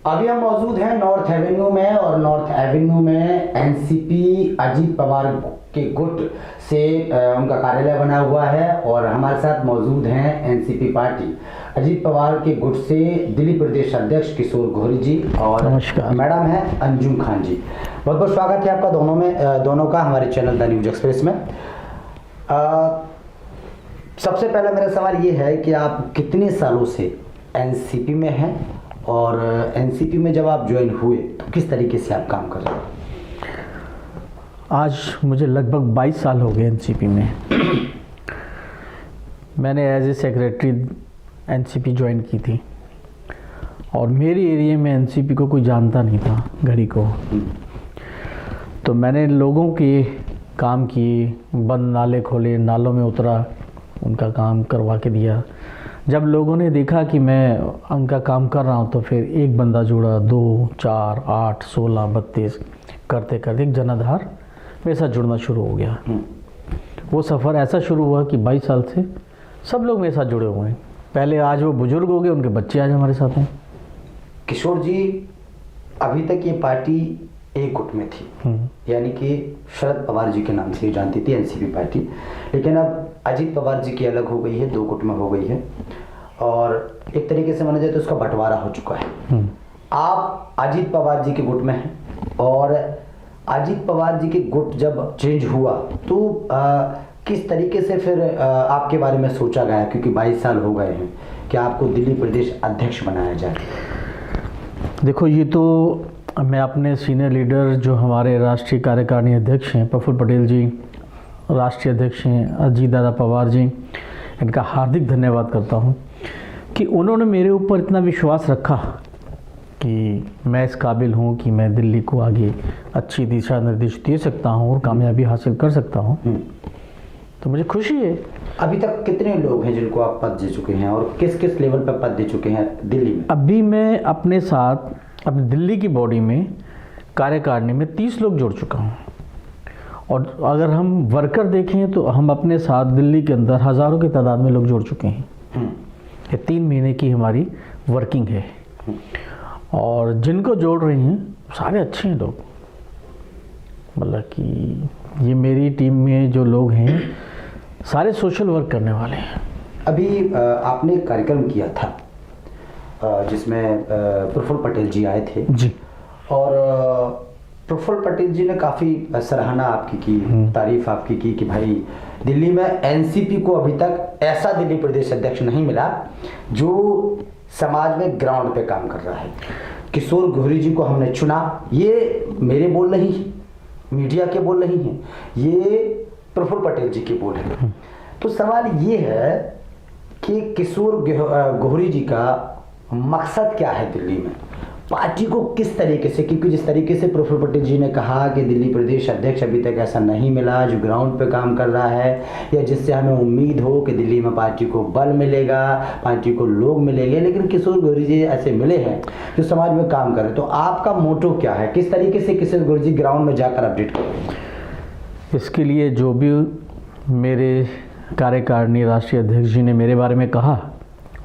अभी हम मौजूद हैं नॉर्थ एवेन्यू में, और नॉर्थ एवेन्यू में एनसीपी अजीत पवार के गुट से उनका कार्यालय बना हुआ है, और हमारे साथ मौजूद हैं एनसीपी पार्टी अजीत पवार के गुट से दिल्ली प्रदेश अध्यक्ष किशोर घोरी जी, और मैडम है अंजुम खान जी। बहुत बहुत स्वागत है आपका दोनों का हमारे चैनल द न्यूज एक्सप्रेस में। सबसे पहला मेरा सवाल ये है कि आप कितने सालों से एनसीपी में हैं, और एनसीपी में जब आप ज्वाइन हुए तो किस तरीके से आप काम कर रहे हैं? आज मुझे लगभग 22 साल हो गए एनसीपी में। मैंने as a secretary NCP join की थी, और मेरी एरिया में एनसीपी को कोई जानता नहीं था घड़ी को। तो मैंने लोगों के काम किए, बंद नाले खोले, नालों में उतरा, उनका काम करवा के दिया। जब लोगों ने देखा कि मैं उनका काम कर रहा हूँ तो फिर एक बंदा जुड़ा, 2, 4, 8, 16, 32 करते करते एक जनाधार मेरे साथ जुड़ना शुरू हो गया। वो सफ़र ऐसा शुरू हुआ कि 22 साल से सब लोग मेरे साथ जुड़े हुए हैं। पहले आज वो बुजुर्ग हो गए, उनके बच्चे आज हमारे साथ हैं। किशोर जी, अभी तक ये पार्टी एक गुट में थी, यानी कि शरद पवार जी के नाम से जानती थी एनसीपी पार्टी, लेकिन अब अजीत पवार जी की अलग हो गई है, 2 गुट में हो गई है, और एक तरीके से माना जाए तो उसका बंटवारा हो चुका है। आप अजीत पवार जी के गुट में हैं, और अजीत पवार जी के गुट जब चेंज हुआ तो किस तरीके से फिर आपके बारे में सोचा गया, क्योंकि 22 साल हो गए हैं, कि आपको दिल्ली प्रदेश अध्यक्ष बनाया जाए? देखो, ये तो मैं अपने सीनियर लीडर जो हमारे राष्ट्रीय कार्यकारिणी अध्यक्ष हैं प्रफुल्ल पटेल जी, राष्ट्रीय अध्यक्ष हैं अजीत दादा पवार जी, इनका हार्दिक धन्यवाद करता हूं कि उन्होंने मेरे ऊपर इतना विश्वास रखा कि मैं इस काबिल हूं कि मैं दिल्ली को आगे अच्छी दिशा निर्देश दे सकता हूं और कामयाबी हासिल कर सकता हूं। तो मुझे खुशी है। अभी तक कितने लोग हैं जिनको आप पद दे चुके हैं, और किस किस लेवल पर पद दे चुके हैं दिल्ली में? अभी मैं अपने साथ अपनी दिल्ली की बॉडी में कार्यकारिणी में 30 लोग जोड़ चुका हूँ, और अगर हम वर्कर देखें तो हम अपने साथ दिल्ली के अंदर हज़ारों की तादाद में लोग जोड़ चुके हैं। ये 3 महीने की हमारी वर्किंग है, और जिनको जोड़ रहे हैं सारे अच्छे हैं लोग। मतलब कि ये मेरी टीम में जो लोग हैं सारे सोशल वर्क करने वाले हैं। अभी आपने एक कार्यक्रम किया था जिसमें प्रफुल्ल पटेल जी आए थे जी, और प्रफुल्ल पटेल जी ने काफ़ी सराहना आपकी की, तारीफ आपकी की कि भाई दिल्ली में एनसीपी को अभी तक ऐसा दिल्ली प्रदेश अध्यक्ष नहीं मिला जो समाज में ग्राउंड पे काम कर रहा है। किशोर घोरी जी को हमने चुना, ये मेरे बोल नहीं है, मीडिया के बोल नहीं है, ये प्रफुल्ल पटेल जी के बोल है। तो सवाल ये है कि किशोर घोरी जी का मकसद क्या है दिल्ली में, पार्टी को किस तरीके से, क्योंकि जिस तरीके से प्रफुल्ल पटेल जी ने कहा कि दिल्ली प्रदेश अध्यक्ष अभी तक ऐसा नहीं मिला जो ग्राउंड पे काम कर रहा है, या जिससे हमें उम्मीद हो कि दिल्ली में पार्टी को बल मिलेगा, पार्टी को लोग मिलेंगे, लेकिन किशोर घोरी जी ऐसे मिले हैं जो समाज में काम कर रहे हैं। तो आपका मोटो क्या है, किस तरीके से किशोर घोरी जी ग्राउंड में जाकर अपडेट करें? इसके लिए जो भी मेरे कार्यकारिणी राष्ट्रीय अध्यक्ष जी ने मेरे बारे में कहा,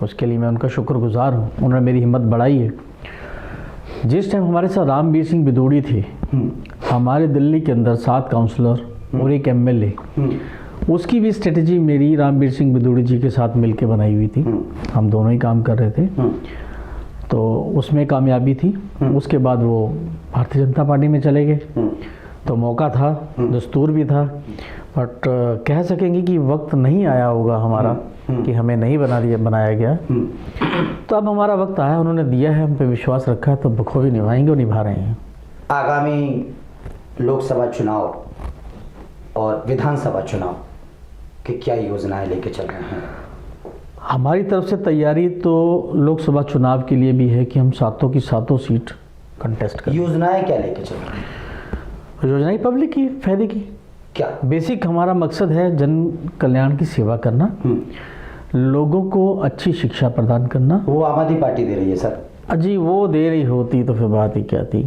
उसके लिए मैं उनका शुक्रगुजार हूँ। उन्होंने मेरी हिम्मत बढ़ाई है। जिस टाइम हमारे साथ रामबीर सिंह बिदूड़ी थे, हमारे दिल्ली के अंदर 7 काउंसलर और एक एमएलए, उसकी भी स्ट्रेटजी मेरी रामबीर सिंह बिदूड़ी जी के साथ मिलकर बनाई हुई थी। हम दोनों ही काम कर रहे थे, तो उसमें कामयाबी थी। उसके बाद वो भारतीय जनता पार्टी में चले गए, तो मौका था, दस्तूर भी था, बट कह सकेंगे कि वक्त नहीं आया होगा हमारा कि हमें नहीं बनाया गया। तो अब हमारा वक्त आया, उन्होंने दिया है, हम पे विश्वास रखा है, तो बखूबी निभाएंगे और निभा रहे हैं। आगामी लोकसभा चुनाव और विधानसभा चुनाव की क्या योजनाएं लेके चल रहे हैं? हमारी तरफ से तैयारी तो लोकसभा चुनाव के लिए भी है कि हम 7 की 7 सीट कंटेस्ट करें। योजनाएं क्या लेके चल रहे हैं? योजनाएं पब्लिक की, फायदे की। क्या बेसिक हमारा मकसद है जन कल्याण की सेवा करना, लोगों को अच्छी शिक्षा प्रदान करना। वो आम आदमी पार्टी दे रही है सर। अजी वो दे रही होती तो फिर बात ही क्या थी।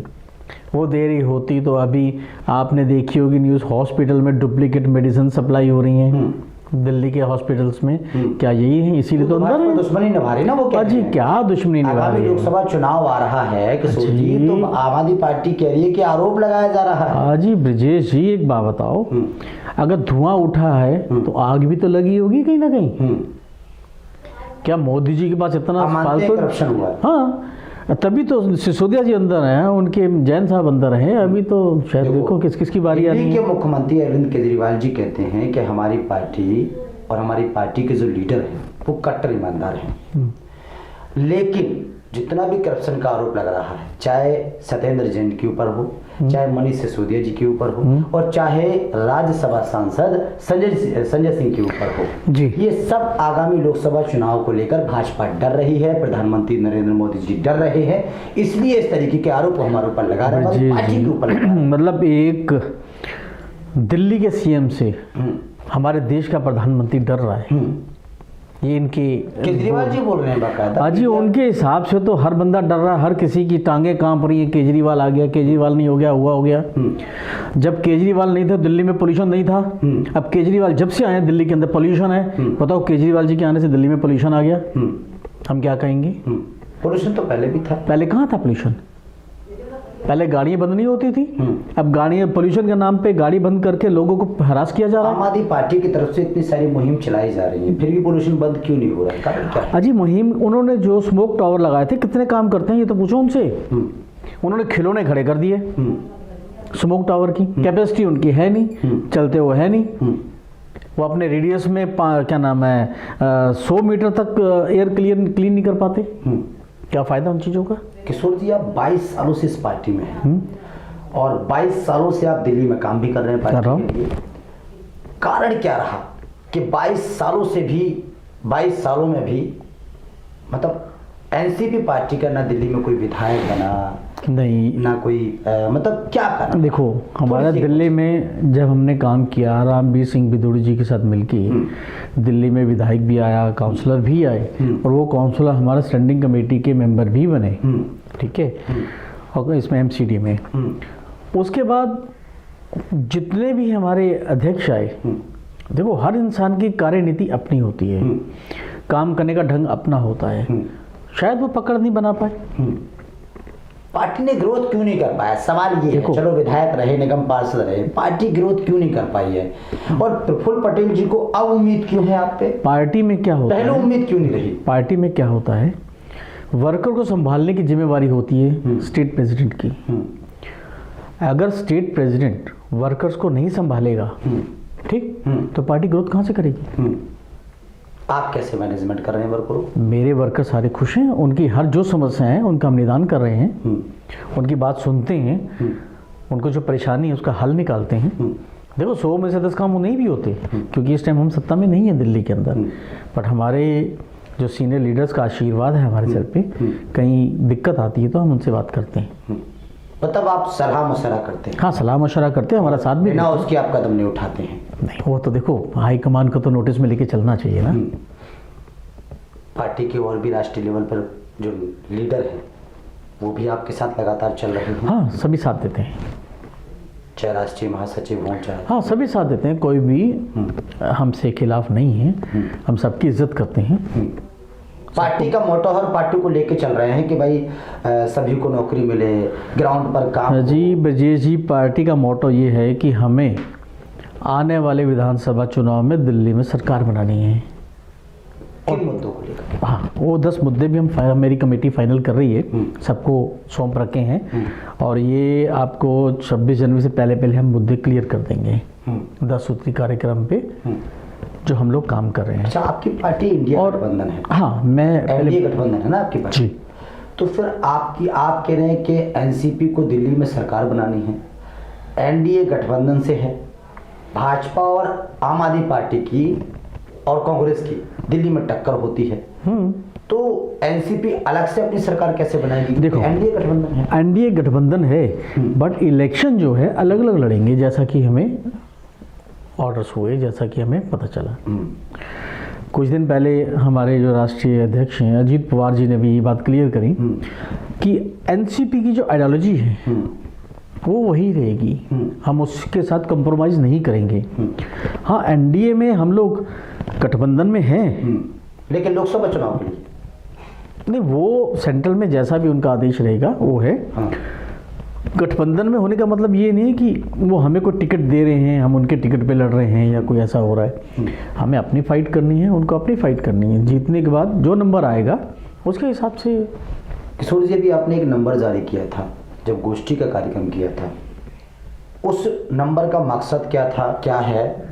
वो दे रही होती तो अभी आपने देखी होगी न्यूज़, हॉस्पिटल में डुप्लीकेट मेडिसिन सप्लाई हो रही हैं, दिल्ली के हॉस्पिटल्स में, क्या यही है? इसीलिए तो अंदर है। दुश्मनी निभा रही ना वो, कह जी रहे हैं। क्या दुश्मनी निभा आगामी रही है? लोकसभा चुनाव आ रहा है कि सोचिए, तो आम आदमी पार्टी कह रही है कि आरोप लगाया जा रहा है। जी ब्रजेश जी, एक बात बताओ, अगर धुआं उठा है तो आग भी तो लगी होगी कहीं ना कहीं। क्या मोदी जी के पास इतना फालतू करप्शन हुआ है? हाँ, तभी तो सिसोदिया जी अंदर हैं, उनके जैन साहब अंदर हैं। अभी तो शायद देखो किस किस की बारी आ रही दिल्ली है। के मुख्यमंत्री अरविंद केजरीवाल जी कहते हैं कि हमारी पार्टी और हमारी पार्टी के जो लीडर हैं वो कट्टर ईमानदार हैं, लेकिन जितना भी करप्शन का आरोप लग रहा है, चाहे सत्येंद्र जैन के ऊपर हो, चाहे मनीष सिसोदिया जी के ऊपर हो, और चाहे राज्यसभा सांसद संजय सिंह के ऊपर हो जी, ये सब आगामी लोकसभा चुनाव को लेकर भाजपा डर रही है, प्रधानमंत्री नरेंद्र मोदी जी डर रहे हैं, इसलिए इस तरीके के आरोप हमारे ऊपर लगा रहे हैं, हमारी पार्टी के ऊपर लगा रहे हैं। मतलब एक दिल्ली के सीएम से हमारे देश का प्रधानमंत्री डर रहा है, ये इनके केजरीवाल जी बोल रहे हैं बाकायदा। जी, उनके हिसाब से तो हर बंदा डर रहा है, हर किसी की टांगे कांप रही है। केजरीवाल आ गया, केजरीवाल नहीं हो गया, हुआ हो गया। जब केजरीवाल नहीं था दिल्ली में पोल्यूशन नहीं था, अब केजरीवाल जब से आए दिल्ली के अंदर पोल्यूशन है। बताओ, केजरीवाल जी के आने से दिल्ली में पोल्यूशन आ गया, हम क्या कहेंगे? पोल्यूशन तो पहले भी था। पहले कहाँ था पोल्यूशन? पहले गाड़ियां बंद नहीं होती थी, अब गाड़ियां पोल्यूशन के नाम पे गाड़ी बंद करके लोगों को हरास किया जा रहा है। आम आदमी पार्टी की तरफ से इतनी सारी मुहिम चलाई जा रही है, फिर भी पोल्यूशन बंद क्यों नहीं हो रहा है? कारण क्या है? अजी मुहिम, उन्होंने जो स्मोक टावर लगाए थे कितने काम करते हैं ये तो पूछो उनसे। उन्होंने खिलौने खड़े कर दिए स्मोक टावर की, कैपेसिटी उनकी है नहीं, चलते हुए है नहीं। वो अपने रेडियस में क्या नाम है 100 मीटर तक एयर क्लीन नहीं कर पाते। क्या फायदा उन चीज़ों का? किशोर जी, आप 22 सालों से इस पार्टी में हैं और 22 सालों से आप दिल्ली में काम भी कर रहे हैं पार्टी के लिए। कारण क्या रहा कि 22 सालों में भी मतलब एनसीपी पार्टी का ना दिल्ली में कोई विधायक बना, नहीं ना कोई मतलब क्या कारण? देखो, हमारा दिल्ली में जब हमने काम किया, रामवीर सिंह बिदुड़ी जी के साथ मिलकर दिल्ली में विधायक भी आया, काउंसलर भी आए, और वो काउंसलर हमारा स्टैंडिंग कमेटी के मेंबर भी बने, ठीक है, और इसमें एमसीडी में। उसके बाद जितने भी हमारे अध्यक्ष आए, देखो हर इंसान की कार्यनीति अपनी होती है, काम करने का ढंग अपना होता है, शायद वो पकड़ नहीं बना पाए। पार्टी ने ग्रोथ क्यों नहीं कर पाया? सवाल ये है। चलो विधायक रहे, निगम पार्षद रहे, पार्टी ग्रोथ क्यों नहीं कर पाई है? और प्रफुल्ल पटेल जी को अब उम्मीद क्यों है आप पे? पार्टी में क्या होता है, पहले उम्मीद क्यों नहीं रही? पार्टी में क्या होता है, वर्कर को संभालने की जिम्मेवारी होती है स्टेट प्रेसिडेंट की। अगर स्टेट प्रेसिडेंट वर्कर्स को नहीं संभालेगा, ठीक, तो पार्टी ग्रोथ कहाँ से करेगी? आप कैसे मैनेजमेंट कर रहे हैं वर्करों? मेरे वर्कर सारे खुश हैं, उनकी हर जो समस्या है उनका हम निदान कर रहे हैं, उनकी बात सुनते हैं, उनको जो परेशानी है उसका हल निकालते हैं। देखो 100 में से 10 काम वो नहीं भी होते, क्योंकि इस टाइम हम सत्ता में नहीं है दिल्ली के अंदर, बट हमारे जो सीनियर लीडर्स का आशीर्वाद है हमारे सर पे, कहीं दिक्कत आती है तो हम उनसे बात करते हैं। मतलब आप सलाह मशवरा करते हैं? हाँ, सलाह मशवरा करते हैं, हमारा साथ भी ना, उसकी आप कदम नहीं उठाते हैं? नहीं, वो तो देखो हाईकमान को तो नोटिस में लेके चलना चाहिए ना। पार्टी के और भी राष्ट्रीय लेवल पर जो लीडर हैं वो भी आपके साथ लगातार चल रहे हैं? हाँ, सभी साथ देते हैं, चाहे राष्ट्रीय महासचिव हों, चाहे, हाँ, सभी साथ देते हैं, कोई भी हमसे खिलाफ नहीं है, हम सबकी इज्जत करते हैं। पार्टी का मोटो हर पार्टी को लेके चल रहे हैं कि भाई सभी को नौकरी मिले, ग्राउंड पर काम। जी ब्रजेश जी, पार्टी का मोटो ये है कि हमें आने वाले विधानसभा चुनाव में दिल्ली में सरकार बनानी है। किन मुद्दों को लेकर? हाँ, वो 10 मुद्दे भी मेरी कमेटी फाइनल कर रही है, सबको सौंप रखे हैं, और ये आपको 26 जनवरी से पहले हम मुद्दे क्लियर कर देंगे 10 सूत्री कार्यक्रम पे जो हम लोग काम कर रहे हैं। अच्छा, आपकी पार्टी इंडिया गठबंधन है? हाँ, मैं एनडीए गठबंधन है ना आपकी पार्टी? जी। तो फिर आप कह रहे हैं कि एनसीपी को दिल्ली में सरकार बनानी है, एनडीए गठबंधन से है, भाजपा और आम आदमी पार्टी की और कांग्रेस की दिल्ली में टक्कर होती है, तो एनसीपी अलग से अपनी सरकार कैसे बनाएगी? देखो, एनडीए गठबंधन है, एनडीए गठबंधन है, बट इलेक्शन जो है अलग अलग लड़ेंगे, जैसा कि हमें ऑर्डर्स हुए, जैसा कि हमें पता चला। कुछ दिन पहले हमारे जो राष्ट्रीय अध्यक्ष हैं अजीत पवार जी ने भी ये बात क्लियर करी कि एनसीपी की जो आइडियोलॉजी है वो वही रहेगी, हम उसके साथ कंप्रोमाइज़ नहीं करेंगे। हाँ, एनडीए में हम लोग गठबंधन में हैं, लेकिन लोकसभा चुनाव के लिए नहीं, वो सेंट्रल में जैसा भी उनका आदेश रहेगा वो है। हाँ। गठबंधन में होने का मतलब ये नहीं है कि वो हमें कोई टिकट दे रहे हैं, हम उनके टिकट पे लड़ रहे हैं या कोई ऐसा हो रहा है। हमें अपनी फाइट करनी है, उनको अपनी फाइट करनी है। जीतने के बाद जो नंबर आएगा उसके हिसाब से। किशोर जी, अभी आपने एक नंबर जारी किया था जब गोष्ठी का कार्यक्रम किया था, उस नंबर का मकसद क्या था, क्या है?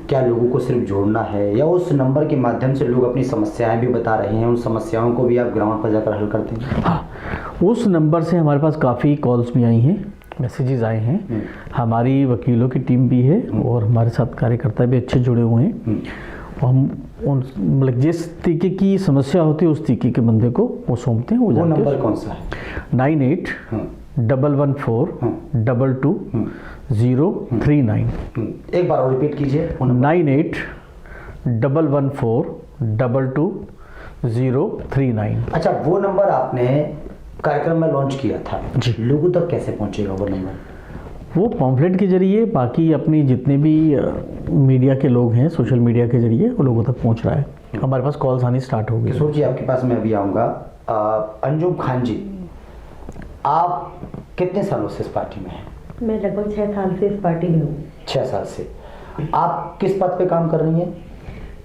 क्या लोगों को सिर्फ जोड़ना है, या उस नंबर के माध्यम से लोग अपनी समस्याएं भी बता रहे हैं, उन समस्याओं को भी आप ग्राउंड पर जाकर हल करते हैं? हाँ, उस नंबर से हमारे पास काफ़ी कॉल्स भी आई हैं, मैसेजेस आए हैं। हमारी वकीलों की टीम भी है और हमारे साथ कार्यकर्ता भी अच्छे जुड़े हुए हैं। हम उन मतलब जिस तरीके की समस्या होती है उस तरीके के बंदे को वो सौंपते हैं। वो नंबर कौन सा है? 9811422039। एक बार और रिपीट कीजिए। 9811422039। अच्छा, वो नंबर आपने कार्यक्रम में लॉन्च किया था जी। लोगों तक कैसे पहुंचेगा वो नंबर? वो पॉम्फलेट के जरिए, बाकी अपनी जितने भी मीडिया के लोग हैं, सोशल मीडिया के जरिए वो लोगों तक पहुंच रहा है। हमारे पास कॉल्स आनी स्टार्ट हो गई। किशोर जी, आपके पास मैं अभी आऊँगा। अंजुम खान जी, आप कितने सालों से इस पार्टी में हैं? मैं लगभग 6 साल से इस पार्टी में हूँ। 6 साल से। आप किस पद पे काम कर रही हैं?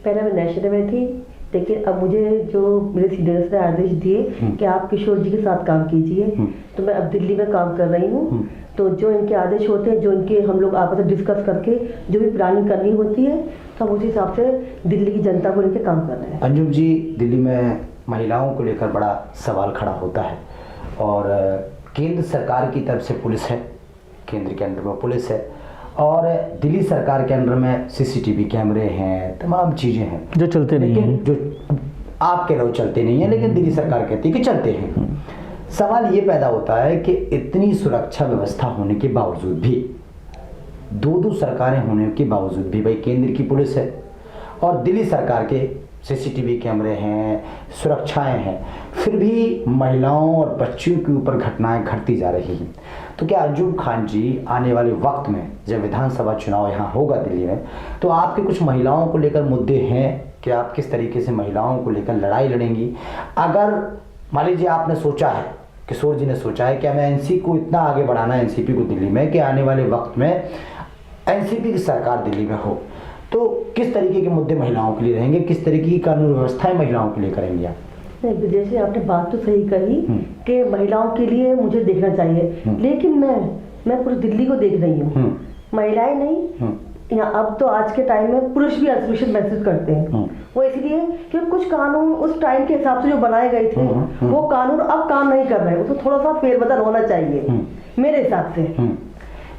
पहले मैं नेशनल में थी, लेकिन अब मुझे जो मेरे सीनियर्स ने आदेश दिए कि आप किशोर जी के साथ काम कीजिए, तो मैं अब दिल्ली में काम कर रही हूँ। तो जो इनके आदेश होते हैं, जो इनके हम लोग आपस में डिस्कस करके जो भी प्लानिंग करनी होती है, तो हम उसी हिसाब से दिल्ली की जनता को लेकर काम कर रहे हैं। अंजुम जी, दिल्ली में महिलाओं को लेकर बड़ा सवाल खड़ा होता है और केंद्र सरकार की तरफ से पुलिस है, केंद्र के अंडर में पुलिस है, और दिल्ली सरकार के अंडर में सीसीटीवी कैमरे हैं, तमाम चीज़ें हैं जो चलते नहीं हैं, जो आप कह रहे हो चलते नहीं हैं, लेकिन दिल्ली सरकार कहती है कि चलते हैं। सवाल ये पैदा होता है कि इतनी सुरक्षा व्यवस्था होने के बावजूद भी, दो सरकारें होने के बावजूद भी, भाई केंद्र की पुलिस है और दिल्ली सरकार के सीसीटीवी कैमरे हैं, सुरक्षाएं हैं, फिर भी महिलाओं और बच्चियों के ऊपर घटनाएं घटती जा रही हैं। तो क्या अंजुम खान जी, आने वाले वक्त में जब विधानसभा चुनाव यहाँ होगा दिल्ली में, तो आपके कुछ महिलाओं को लेकर मुद्दे हैं कि आप किस तरीके से महिलाओं को लेकर लड़ाई लड़ेंगी? अगर मान लीजिए आपने सोचा है, किशोर जी ने सोचा है कि हमें एनसीपी को इतना आगे बढ़ाना है, एनसीपी को दिल्ली में, कि आने वाले वक्त में एनसीपी की सरकार दिल्ली में हो, तो किस तरीके के मुद्दे महिलाओं के लिए रहेंगे, किस तरीके की कानून व्यवस्थाएं महिलाओं के लिए करेंगे आप? नहीं, जैसे आपने बात तो सही कही कि महिलाओं के लिए मुझे देखना चाहिए, लेकिन मैं पूरी दिल्ली को देख रही हूँ। महिलाएं नहीं, यहाँ अब तो आज के टाइम में पुरुष भी असुरक्षित महसूस करते हैं। वो इसलिए कि कुछ कानून उस टाइम के हिसाब से जो बनाए गए थे, वो कानून अब काम नहीं कर रहे हैं। उसको थोड़ा सा फेरबदल होना चाहिए मेरे हिसाब से।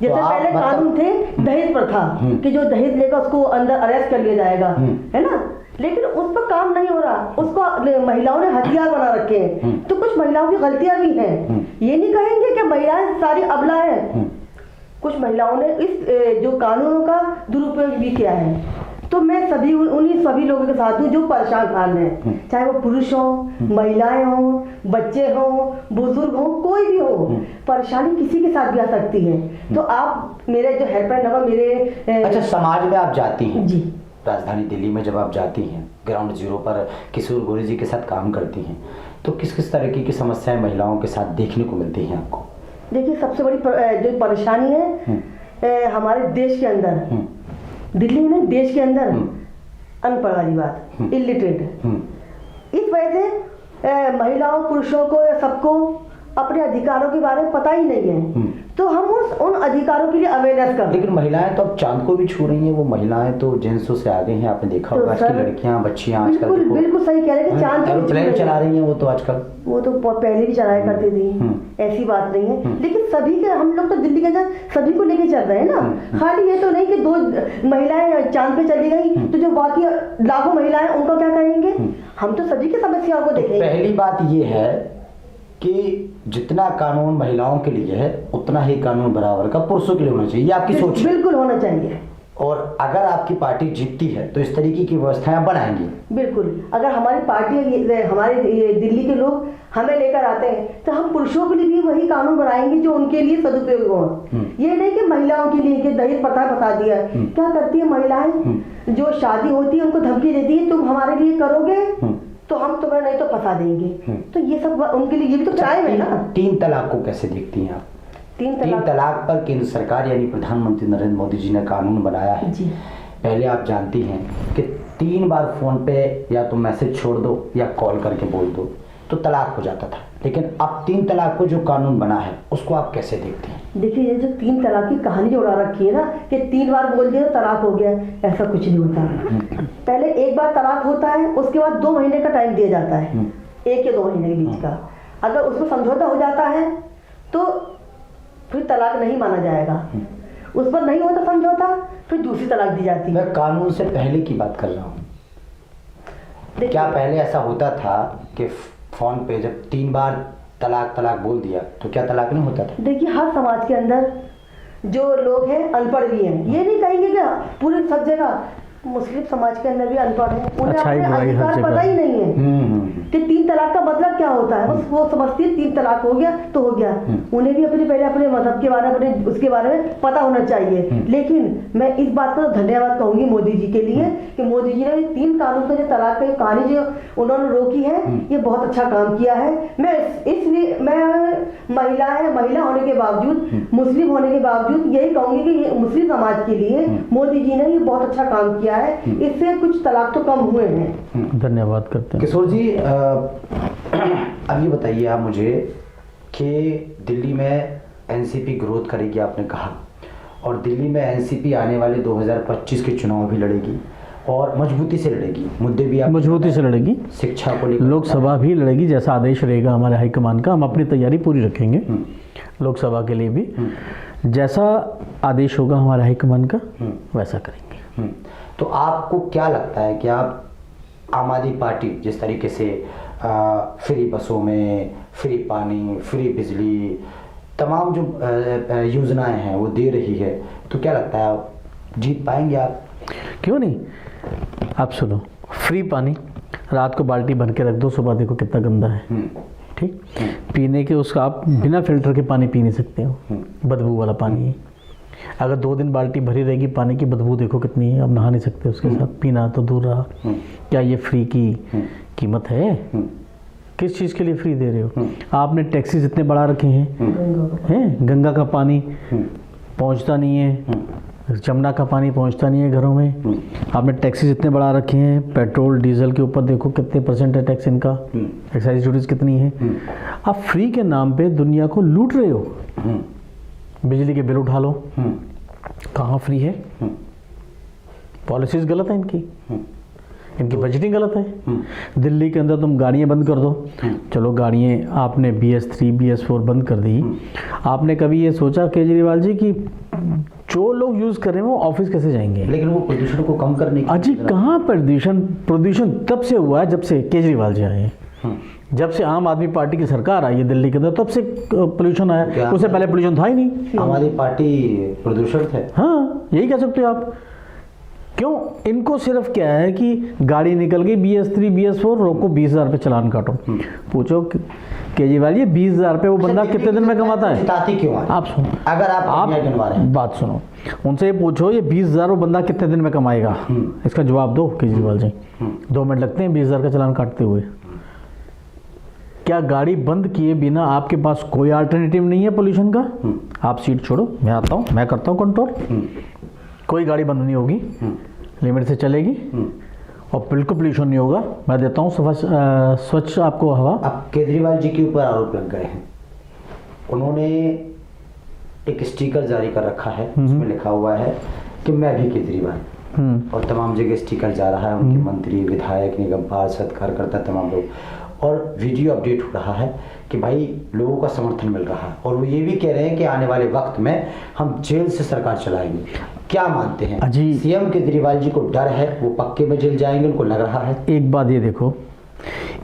जैसे तो पहले कानून थे दहेज प्रथा, कि जो दहेज लेगा उसको अंदर अरेस्ट कर लिया जाएगा, है ना, लेकिन उस पर काम नहीं हो रहा। उसको महिलाओं ने हथियार बना रखे हैं। तो कुछ महिलाओं की गलतियां भी हैं, ये नहीं कहेंगे कि महिलाएं सारी अबला हैं। कुछ महिलाओं ने इस जो कानूनों का दुरुपयोग भी किया है। तो मैं उन्हीं सभी लोगों के साथ हूँ जो परेशान हाल हैं, चाहे वो पुरुष हो, महिलाएं हो, बच्चे हो, बुजुर्ग हो, कोई भी हो। परेशानी किसी के साथ भी आ सकती है। तो आप मेरे जो हेल्पलाइन नंबर मेरे अच्छा, समाज में आप जाती हैं जी, राजधानी दिल्ली में जब आप जाती हैं, ग्राउंड जीरो पर किशोर गोरे जी के साथ काम करती हैं, तो किस किस तरीके की समस्याएं महिलाओं के साथ देखने को मिलती हैं आपको? देखिए, सबसे बड़ी जो परेशानी है हमारे देश के अंदर, दिल्ली में देश के अंदर अनपढ़ वाली बात, इलिटरेट है। इस वजह से महिलाओं पुरुषों को या सबको अपने अधिकारों के बारे में पता ही नहीं है। तो हम उन अधिकारों के लिए अवेयरनेस कर। लेकिन महिलाएं तो अब चांद को भी छू रही हैं। वो महिलाएं तो जेंट्सों से आगे हैं, आपने देखा होगा। आज की लड़कियां, बच्चियां आजकल बिल्कुल सही कह रहे हैं, चांद एरोप्लेन चला रही हैं वो तो आजकल। वो तो पहले भी चलाया करती थी, ऐसी बात नहीं है। लेकिन सभी के, हम लोग तो दिल्ली के अंदर सभी को लेके चल रहे हैं ना। खाली ये तो नहीं कि 2 महिलाएं चांद पे चली गई तो जो बाकी लाखों महिलाएं उनको क्या करेंगे? हम तो सभी की समस्याओं को देखेंगे। पहली बात ये है कि जितना कानून महिलाओं के लिए है, उतना ही कानून बराबर का पुरुषों के लिए होना चाहिए। ये आपकी सोच है? बिल्कुल होना चाहिए। और अगर आपकी पार्टी जीतती है तो इस तरीके की व्यवस्थाएं बनाएंगी? बिल्कुल, अगर हमारी पार्टी हमारे ये दिल्ली के लोग हमें लेकर आते हैं तो हम पुरुषों के लिए भी वही कानून बनाएंगे जो उनके लिए सदुपयोग हो। ये नहीं कि महिलाओं के लिए कि दहेज प्रथा बता दिया। क्या करती है महिलाएं, जो शादी होती है उनको धमकी देती है, तुम हमारे लिए करोगे तो हम तुम्हें नहीं तो फंसा देंगे। तो ये सब उनके लिए, ये भी तो क्राइम है ना। 3 तलाक को कैसे देखती हैं आप? 3 तलाक पर केंद्र सरकार यानी प्रधानमंत्री नरेंद्र मोदी जी ने कानून बनाया है जी। पहले आप जानती हैं कि 3 बार फोन पे या तो मैसेज छोड़ दो या कॉल करके बोल दो तो तलाक हो जाता था, लेकिन अब 3 तलाक को जो कानून बना है उसको आप कैसे देखते हैं? देखिए, ये जो 3 तलाक की कहानी जो उड़ा रखी है ना कि 3 बार बोल दिया तलाक हो गया, ऐसा कुछ नहीं होता। पहले 1 बार तलाक होता है, उसके बाद 2 महीने का टाइम दिया जाता है, 1 या 2 महीने के बीच का। अगर उसमें समझौता हो जाता है तो फिर तलाक नहीं माना जाएगा। उस पर नहीं होता समझौता फिर दूसरी तलाक दी जाती है। मैं कानून से पहले की बात कर रहा हूँ। क्या पहले ऐसा होता था कि फोन पे जब 3 बार तलाक बोल दिया तो क्या तलाक नहीं होता था? देखिए, हर समाज के अंदर जो लोग हैं अनपढ़ भी हैं, ये नहीं कहेंगे क्या पूरी सब जगह। मुस्लिम समाज के अंदर भी अनपढ़ है, उन्हें अच्छाई अपने बुराई हर अधिकार जगह। पता ही नहीं है कि 3 तलाक का मतलब क्या होता है। बस वो समझती है 3 तलाक हो गया तो हो गया। उन्हें भी पहले अपने मजहब के बारे में, उसके बारे में पता होना चाहिए। लेकिन मैं इस बात को धन्यवाद कहूंगी मोदी जी के लिए कि मोदी जी ने 3 कानून का जो तलाक की कहानी जो उन्होंने रोकी है, ये बहुत अच्छा काम किया है। मैं इसलिए महिला होने के बावजूद, मुस्लिम होने के बावजूद यही कहूंगी कि मुस्लिम समाज के लिए मोदी जी ने ये बहुत अच्छा काम किया है। इससे कुछ तलाक तो कम हुए हैं। धन्यवाद करते हैं किशोर जी। अब ये बताइए आप मुझे कि दिल्ली में एनसीपी ग्रोथ करेगी आपने कहा, और दिल्ली में एनसीपी आने वाले 2025 के चुनाव भी लड़ेगी और मजबूती से लड़ेगी। मुद्दे भी आप मजबूती से लड़ेगी, शिक्षा को लेकर लोकसभा भी लड़ेगी। जैसा आदेश रहेगा हमारे हाईकमान का, हम अपनी तैयारी पूरी रखेंगे लोकसभा के लिए भी। जैसा आदेश होगा हमारे हाईकमान का वैसा करेंगे। तो आपको क्या लगता है कि आप आम आदमी पार्टी जिस तरीके से फ्री बसों में फ्री पानी, फ्री बिजली, तमाम जो योजनाएं हैं वो दे रही है, तो क्या लगता है आप जीत पाएंगे? आप क्यों नहीं। आप सुनो, फ्री पानी रात को बाल्टी भर के रख दो, सुबह देखो कितना गंदा है। ठीक, पीने के उसका आप बिना फिल्टर के पानी पी नहीं सकते हो, बदबू वाला पानी है। अगर 2 दिन बाल्टी भरी रहेगी पानी की, बदबू देखो कितनी है, आप नहा नहीं सकते उसके साथ, पीना तो दूर रहा। क्या ये फ्री की कीमत है? किस चीज़ के लिए फ्री दे रहे हो? आपने टैक्सी जितने बढ़ा रखे हैं, गंगा का पानी पहुंचता नहीं है, जमुना का पानी पहुंचता नहीं है घरों में। आपने टैक्सी जितने बढ़ा रखे हैं, पेट्रोल डीजल के ऊपर देखो कितने % है टैक्स इनका, एक्साइज ड्यूटीज कितनी है। आप फ्री के नाम पे दुनिया को लूट रहे हो। बिजली के बिल उठा लो, कहाँ फ्री है? पॉलिसीज गलत है इनकी बजटिंग गलत है। दिल्ली के अंदर तुम गाड़ियाँ बंद कर दो, चलो गाड़ियाँ आपने BS3 BS4 बंद कर दी। आपने कभी ये सोचा केजरीवाल जी कि जो लोग यूज़ कर रहे हैं वो ऑफिस कैसे जाएंगे? लेकिन वो प्रदूषण को कम करने की अजी कहाँ प्रदूषण तब से हुआ है जब से केजरीवाल जी आए हैं। जब से आम आदमी पार्टी की सरकार आई है दिल्ली के अंदर, तब से पोल्यूशन आया। उससे पहले पोल्यूशन था ही नहीं। आम आदमी पार्टी प्रदूषण थे। हाँ, यही कह सकते हो आप। क्यों? इनको सिर्फ क्या है कि गाड़ी निकल गई BS3 BS4 रोको 20,000 पे चालान काटो। पूछो केजरीवाल ये 20,000 पे वो बंदा कितने दिन में कमाता है? जिताती क्यों है? आप सुनो, अगर आप गिनवा रहे हैं, बात सुनो, उनसे ये पूछो ये 20,000 वो बंदा कितने दिन में कमाएगा? इसका जवाब दो केजरीवाल जी। 2 मिनट लगते हैं 20,000 का चालान काटते हुए। क्या गाड़ी बंद किए बिना आपके पास कोई अल्टरनेटिव नहीं है पोल्यूशन का? आप सीट छोड़ो, मैं आता हूँ, मैं करता हूँ कंट्रोल। कोई गाड़ी बंद नहीं होगी, लिमिट से चलेगी और बिल्कुल पोल्यूशन नहीं होगा। मैं देता हूँ स्वच्छ आपको हवा। अब केजरीवाल जी के ऊपर आरोप लग गए हैं। उन्होंने एक स्टिकर जारी कर रखा है, उसमें लिखा हुआ है कि मैं भी केजरीवाल, और तमाम जगह स्टिकर जा रहा है। उनके मंत्री, विधायक, निगम पार्षद, कार्यकर्ता, तमाम लोग, और वीडियो अपडेट हो रहा है कि भाई लोगों का समर्थन मिल रहा है। और वो ये भी कह रहे हैं कि आने वाले वक्त में हम जेल से सरकार चलाएंगे। क्या मानते हैं? सीएम केजरीवाल जी को डर है, वो पक्के में जेल जाएंगे, उनको लग रहा है। एक बात ये देखो,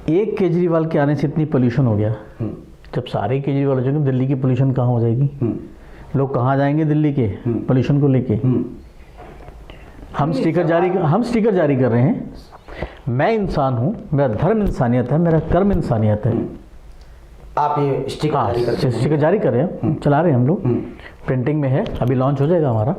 एक केजरीवाल के आने से इतनी पोल्यूशन हो गया। जब सारे केजरीवाल हो जाएंगे दिल्ली की पोल्यूशन कहाँ हो जाएगी? लोग कहाँ जाएंगे दिल्ली के पोल्यूशन को लेके? हम स्टिकर जारी कर रहे हैं। मैं इंसान हूँ, मेरा धर्म इंसानियत है, मेरा कर्म इंसानियत है। आप ये स्टिकर जारी कर रहे हैं, चला रहे हैं हम लोग, प्रिंटिंग में है, अभी लॉन्च हो जाएगा हमारा।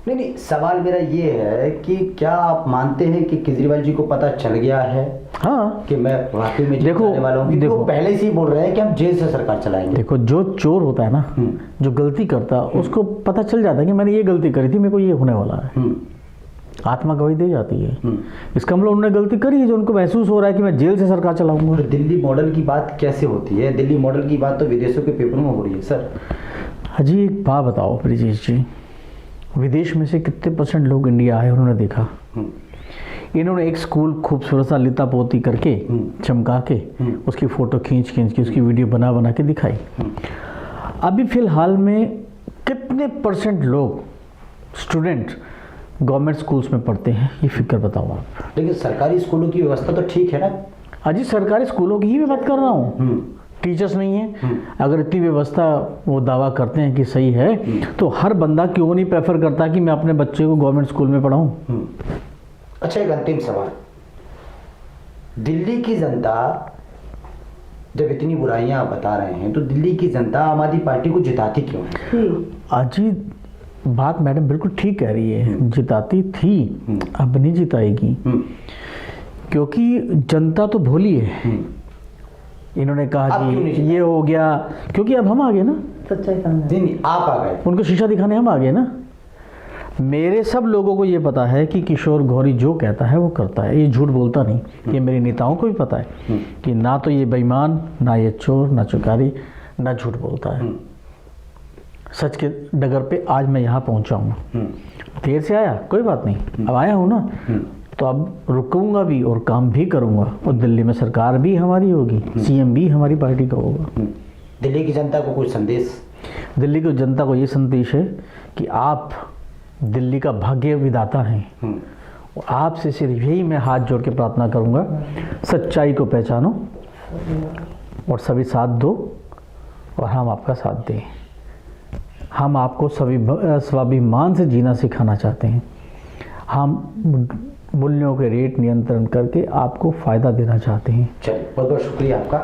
नहीं, सवाल मेरा ये है कि क्या आप मानते हैं कि केजरीवाल जी को पता चल गया है हाँ कि मैं वाकई में देखो वाला हूँ? देखो पहले से ही बोल रहे हैं कि हम जेल से सरकार चलाएंगे। देखो, जो चोर होता है ना, जो गलती करता है, उसको पता चल जाता है कि मैंने ये गलती करी थी, मेरे को ये होने वाला है। आत्मा गवाही दे जाती है। इसका मतलब उन्होंने गलती करी है, जो उनको महसूस हो रहा है कि मैं जेल से सरकार चलाऊंगा। तो दिल्ली मॉडल की बात कैसे होती है? दिल्ली मॉडल की बात तो विदेशों के पेपरों में हो रही है सर। हाजी एक बात बताओ ब्रिजेश जी, विदेश में से कितने % लोग इंडिया आए, उन्होंने देखा। इन्होंने एक स्कूल खूबसूरत सा लिता पोती करके चमका के उसकी फ़ोटो खींच के उसकी वीडियो बना के दिखाई। अभी फ़िलहाल में कितने % लोग स्टूडेंट गवर्नमेंट स्कूल्स में पढ़ते हैं, ये फिक्र बताओ आप। लेकिन सरकारी स्कूलों की व्यवस्था तो ठीक है ना? अजी सरकारी स्कूलों की ही मैं बात कर रहा हूँ, टीचर्स नहीं है। अगर इतनी व्यवस्था वो दावा करते हैं कि सही है, तो हर बंदा क्यों नहीं प्रेफर करता कि मैं अपने बच्चे को गवर्नमेंट स्कूल में पढ़ाऊं? अच्छा, एक अंतिम सवाल, दिल्ली की जनता जब इतनी बुराइयां बता रहे हैं, तो दिल्ली की जनता आम आदमी पार्टी को जिताती क्यों है? अजी बात मैडम बिल्कुल ठीक कह रही है, जिताती थी, अब नहीं जिताएगी, क्योंकि जनता तो भोली है। इन्होंने कहा कि ये हो गया, क्योंकि अब हम आ गए ना, सच्चाई सामने। नहीं, आप आ गए, उनको शीशा दिखाने हम आ गए ना। मेरे सब लोगों को ये पता है कि किशोर गौरी जो कहता है वो करता है, ये झूठ बोलता नहीं। ये मेरे नेताओं को भी पता है कि ना तो ये बेईमान, ना ये चोर, ना चुकारी, ना झूठ बोलता है। सच के डगर पे आज मैं यहाँ पहुँचा हूँ। देर से आया, कोई बात नहीं, अब आया हूँ ना, तो अब रुकूंगा भी और काम भी करूंगा, और दिल्ली में सरकार भी हमारी होगी, सीएम भी हमारी पार्टी का होगा। दिल्ली की जनता को कुछ संदेश? दिल्ली की जनता को ये संदेश है कि आप दिल्ली का भाग्य विधाता हैं। आपसे सिर्फ यही मैं हाथ जोड़ के प्रार्थना करूंगा, सच्चाई को पहचानो और सभी साथ दो, और हम आपका साथ दें। हम आपको स्वाभिमान से जीना सिखाना चाहते हैं। हम मूल्यों के रेट नियंत्रण करके आपको फ़ायदा देना चाहते हैं। चलिए, बहुत बहुत शुक्रिया आपका।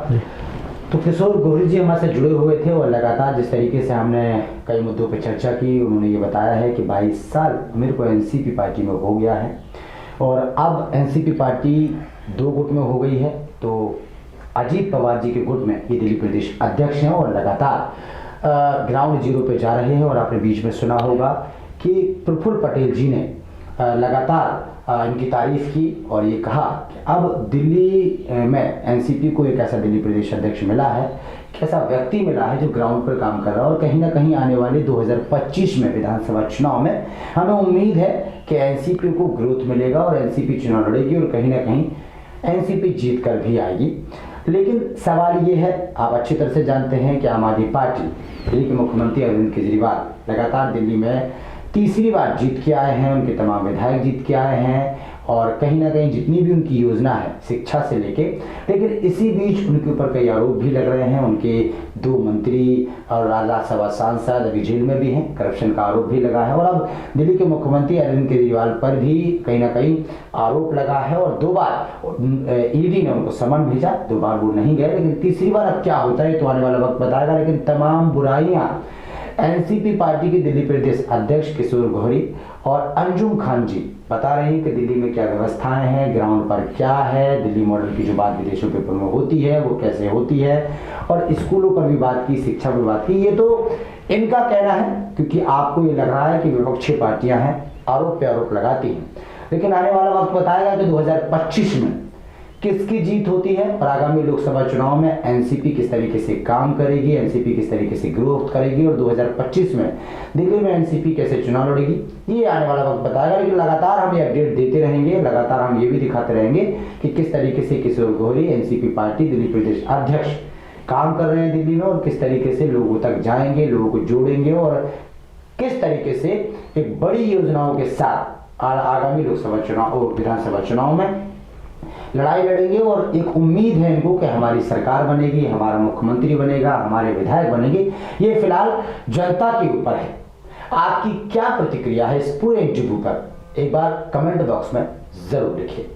तो किशोर गौरी जी हमारे से जुड़े हुए थे, और लगातार जिस तरीके से हमने कई मुद्दों पर चर्चा की, उन्होंने ये बताया है कि 22 साल मेरे को एनसीपी पार्टी में हो गया है, और अब एनसीपी पार्टी 2 गुट में हो गई है। तो अजीत पवार जी के गुट में ये दिल्ली प्रदेश अध्यक्ष हैं, और लगातार ग्राउंड जीरो पे जा रहे हैं। और आपने बीच में सुना होगा कि प्रफुल्ल पटेल जी ने लगातार इनकी तारीफ की, और ये कहा कि अब दिल्ली में एनसीपी को एक ऐसा दिल्ली प्रदेश अध्यक्ष मिला है, एक ऐसा व्यक्ति मिला है जो ग्राउंड पर काम कर रहा है, और कहीं ना कहीं आने वाले 2025 में विधानसभा चुनाव में हमें उम्मीद है कि एनसीपी को ग्रोथ मिलेगा, और एनसीपी चुनाव लड़ेगी, और कहीं ना कहीं एनसीपी जीत कर भी आएगी। लेकिन सवाल ये है, आप अच्छी तरह से जानते हैं कि आम आदमी पार्टी, दिल्ली के मुख्यमंत्री अरविंद केजरीवाल लगातार दिल्ली में तीसरी बार जीत के आए हैं, उनके तमाम विधायक जीत के आए हैं, और कहीं ना कहीं जितनी भी उनकी योजना है शिक्षा से लेके, लेकिन इसी बीच उनके ऊपर कई आरोप भी लग रहे हैं। उनके 2 मंत्री और राज्यसभा सांसद अभी जेल में भी हैं, करप्शन का आरोप भी लगा है, और अब दिल्ली के मुख्यमंत्री अरविंद केजरीवाल पर भी कहीं ना कहीं आरोप लगा है, और 2 बार ईडी ने उनको समन भेजा, 2 बार वो नहीं गए, लेकिन तीसरी बार अब क्या होता है तो आने वाला वक्त बताएगा। लेकिन तमाम बुराइयां एनसीपी पार्टी के दिल्ली प्रदेश अध्यक्ष किशोर गौरी और अंजुम खान जी बता रहे हैं कि दिल्ली में क्या व्यवस्थाएं हैं, ग्राउंड पर क्या है, दिल्ली मॉडल की जो बात विदेशों के में होती है वो कैसे होती है, और स्कूलों पर भी बात की, शिक्षा पर बात की। ये तो इनका कहना है, क्योंकि आपको ये लग रहा है कि विपक्षी पार्टियां हैं, आरोप पे आरोप लगाती हैं, लेकिन आने वाला वक्त बताएगा कि 2025 में किसकी जीत होती है, और आगामी लोकसभा चुनाव में एनसीपी किस तरीके से काम करेगी, एनसीपी किस तरीके से ग्रोथ करेगी, और 2025 में दिल्ली में एनसीपी कैसे चुनाव लड़ेगी, ये आने वाला वक्त बताएगा। लेकिन लगातार हम ये अपडेट देते रहेंगे, लगातार हम ये भी दिखाते रहेंगे कि किस तरीके से किशोर गौरी, एनसीपी पार्टी दिल्ली प्रदेश अध्यक्ष काम कर रहे हैं दिल्ली में, और किस तरीके से लोगों तक जाएंगे, लोगों को जोड़ेंगे, और किस तरीके से एक बड़ी योजनाओं के साथ आगामी लोकसभा चुनाव और विधानसभा चुनाव में लड़ाई लड़ेंगे। और एक उम्मीद है इनको कि हमारी सरकार बनेगी, हमारा मुख्यमंत्री बनेगा, हमारे विधायक बनेंगे। ये फिलहाल जनता के ऊपर है। आपकी क्या प्रतिक्रिया है इस पूरे इंटरव्यू पर, एक बार कमेंट बॉक्स में जरूर लिखिए।